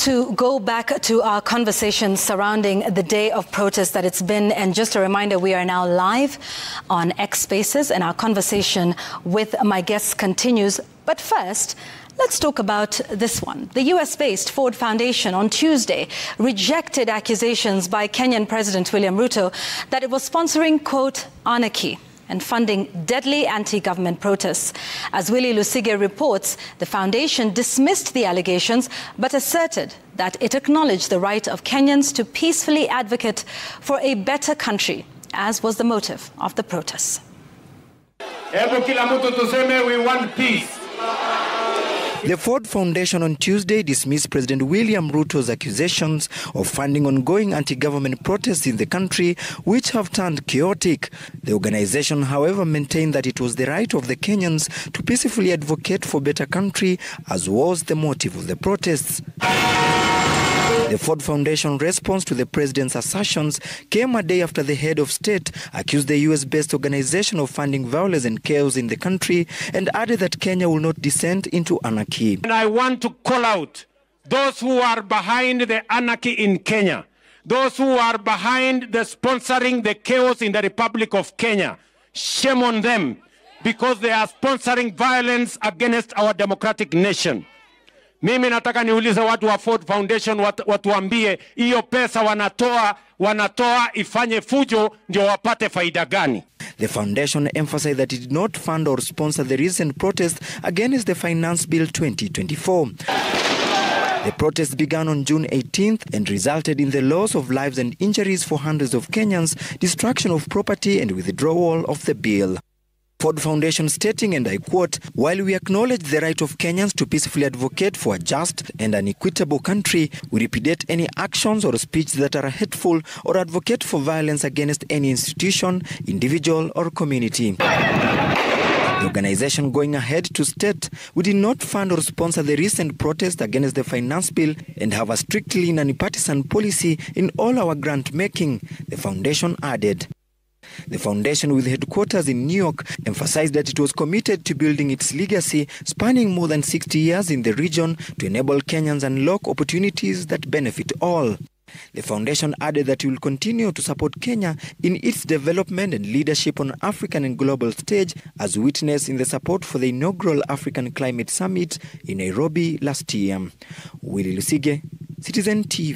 to go back to our conversation surrounding the day of protest that it's been. And just a reminder, we are now live on X Spaces and our conversation with my guests continues. But first, let's talk about this one. The US-based Ford Foundation on Tuesday rejected accusations by Kenyan President William Ruto that it was sponsoring, quote, anarchy and funding deadly anti-government protests. As Willie Lusige reports, the foundation dismissed the allegations but asserted that it acknowledged the right of Kenyans to peacefully advocate for a better country, as was the motive of the protests. We want peace. The Ford Foundation on Tuesday dismissed President William Ruto's accusations of funding ongoing anti-government protests in the country, which have turned chaotic. The organization, however, maintained that it was the right of the Kenyans to peacefully advocate for a better country, as was the motive of the protests. The Ford Foundation response to the president's assertions came a day after the head of state accused the US-based organization of funding violence and chaos in the country and added that Kenya will not descend into anarchy. And I want to call out those who are behind the anarchy in Kenya, those who are behind the sponsoring the chaos in the Republic of Kenya. Shame on them, because they are sponsoring violence against our democratic nation. Mimi nataka niulize watu wa Ford Foundation watuambie hiyo pesa wanatoa ifanye fujo ndio wapate faida gani? The foundation emphasized that it did not fund or sponsor the recent protest against the Finance Bill 2024. The protests began on June 18th and resulted in the loss of lives and injuries for hundreds of Kenyans, destruction of property and withdrawal of the bill. Ford Foundation stating, and I quote, "While we acknowledge the right of Kenyans to peacefully advocate for a just and an equitable country, we repudiate any actions or speech that are hateful or advocate for violence against any institution, individual or community." The organization going ahead to state, "We did not fund or sponsor the recent protest against the finance bill and have a strictly nonpartisan policy in all our grant making," the foundation added. The foundation, with headquarters in New York, emphasized that it was committed to building its legacy spanning more than 60 years in the region to enable Kenyans unlock opportunities that benefit all. The foundation added that it will continue to support Kenya in its development and leadership on African and global stage, as witnessed in the support for the inaugural African Climate Summit in Nairobi last year. Willie Lusige, Citizen TV.